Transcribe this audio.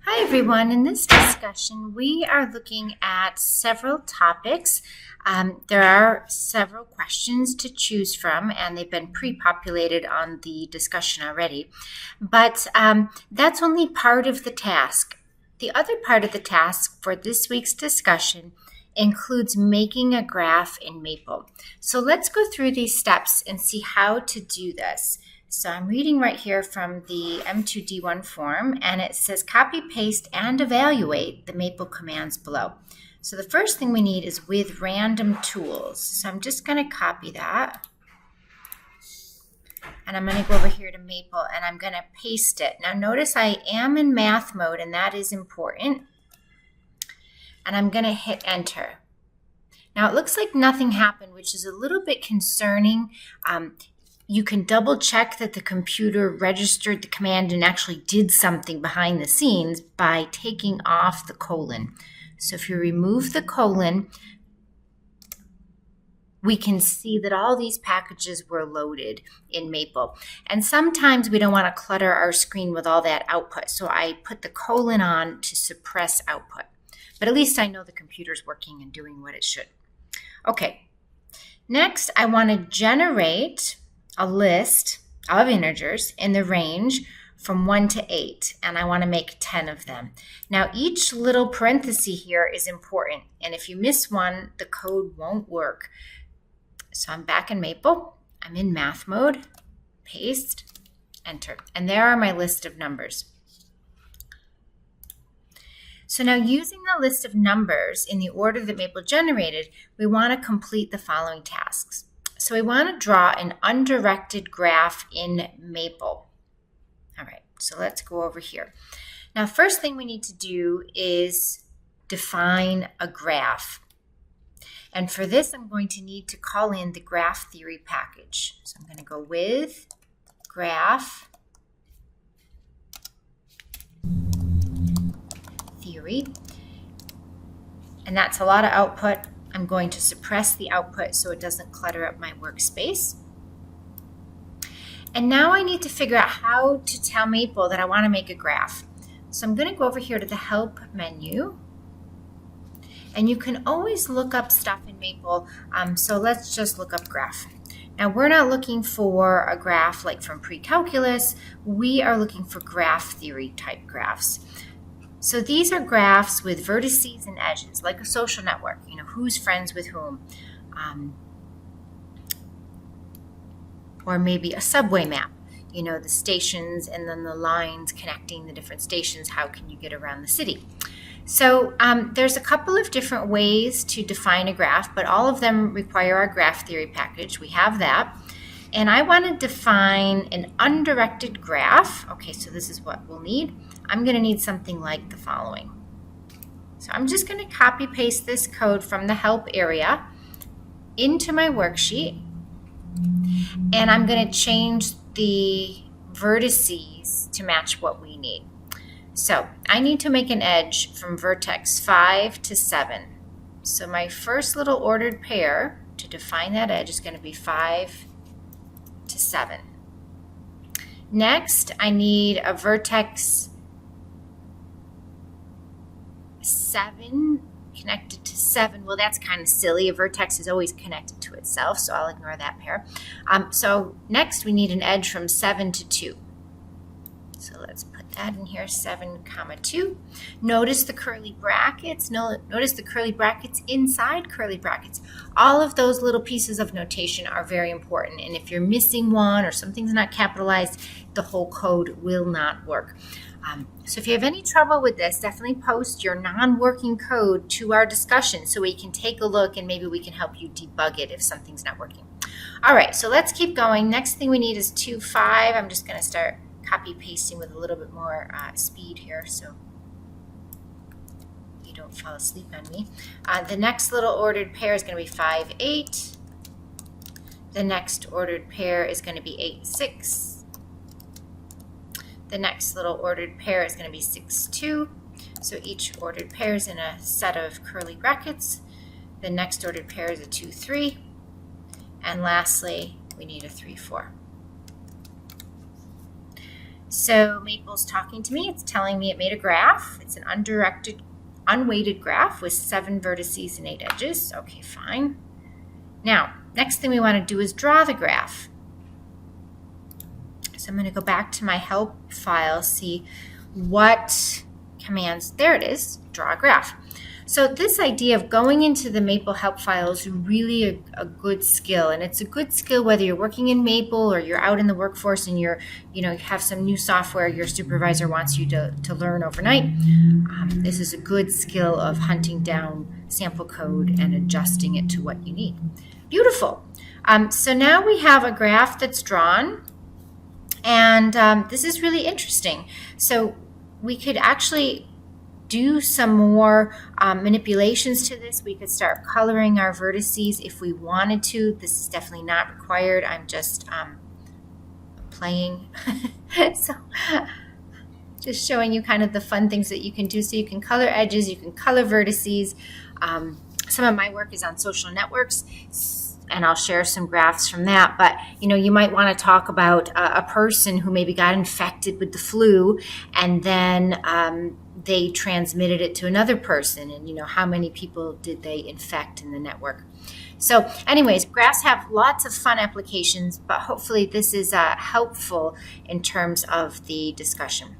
Hi everyone. In this discussion, we are looking at several topics. There are several questions to choose from, and they've been pre-populated on the discussion already. But that's only part of the task. The other part of the task for this week's discussion includes making a graph in Maple. So let's go through these steps and see how to do this. So I'm reading right here from the M2D1 form, and it says copy, paste, and evaluate the Maple commands below. So the first thing we need is with random tools. So I'm just going to copy that. And I'm going to go over here to Maple, and I'm going to paste it. Now notice I am in math mode, and that is important. And I'm going to hit enter. Now it looks like nothing happened, which is a little bit concerning. You can double check that the computer registered the command and actually did something behind the scenes by taking off the colon. So if you remove the colon, we can see that all these packages were loaded in Maple. And sometimes we don't want to clutter our screen with all that output. So I put the colon on to suppress output. But at least I know the computer's working and doing what it should. Okay, next I want to generate a list of integers in the range from 1 to 8, and I want to make 10 of them. Now, each little parenthesis here is important, and if you miss one, the code won't work. So I'm back in Maple. I'm in math mode, paste, enter, and there are my list of numbers. So now using the list of numbers in the order that Maple generated, we want to complete the following tasks. So we want to draw an undirected graph in Maple. All right, so let's go over here. Now, first thing we need to do is define a graph. And for this, I'm going to need to call in the graph theory package. So I'm going to go with graph theory. And that's a lot of output. I'm going to suppress the output so it doesn't clutter up my workspace. And now I need to figure out how to tell Maple that I want to make a graph. So I'm going to go over here to the Help menu. And you can always look up stuff in Maple. So let's just look up graph. Now we're not looking for a graph like from pre-calculus. We are looking for graph theory type graphs. So these are graphs with vertices and edges, like a social network, who's friends with whom. Or maybe a subway map, the stations and then the lines connecting the different stations. How can you get around the city? So there's a couple of different ways to define a graph, but all of them require our graph theory package. We have that. And I want to define an undirected graph. Okay, so this is what we'll need. I'm going to need something like the following. So I'm just going to copy paste this code from the help area into my worksheet. And I'm going to change the vertices to match what we need. So I need to make an edge from vertex 5 to 7. So my first little ordered pair to define that edge is going to be 5 to 7. Next, I need a vertex 7 connected to 7. Well, that's kind of silly. A vertex is always connected to itself, so I'll ignore that pair. So next, we need an edge from 7 to 2. So let's put that in here, 7, 2. Notice the curly brackets. Notice the curly brackets inside curly brackets. All of those little pieces of notation are very important. And if you're missing one or something's not capitalized, the whole code will not work. So if you have any trouble with this, definitely post your non-working code to our discussion so we can take a look and maybe we can help you debug it if something's not working. All right, so let's keep going. Next thing we need is 2, 5. I'm just going to start copy pasting with a little bit more speed here so you don't fall asleep on me. The next little ordered pair is going to be 5, 8. The next ordered pair is going to be 8, 6. The next little ordered pair is going to be 6, 2. So each ordered pair is in a set of curly brackets. The next ordered pair is a 2, 3. And lastly, we need a 3, 4. So Maple's talking to me. It's telling me it made a graph. It's an undirected, unweighted graph with 7 vertices and 8 edges. Okay, fine. Now, next thing we want to do is draw the graph. So I'm going to go back to my help file, see what commands, there it is, draw a graph. So this idea of going into the Maple help file is really a good skill, and it's a good skill whether you're working in Maple or you're out in the workforce and you have some new software your supervisor wants you to learn overnight. This is a good skill of hunting down sample code and adjusting it to what you need. Beautiful. So now we have a graph that's drawn. And this is really interesting. So we could actually do some more manipulations to this. We could start coloring our vertices if we wanted to. This is definitely not required. I'm just playing. So just showing you kind of the fun things that you can do. So you can color edges, you can color vertices. Some of my work is on social networks, and I'll share some graphs from that. But, you might want to talk about a person who maybe got infected with the flu, and then they transmitted it to another person, and, how many people did they infect in the network. So anyways, graphs have lots of fun applications, but hopefully this is helpful in terms of the discussion.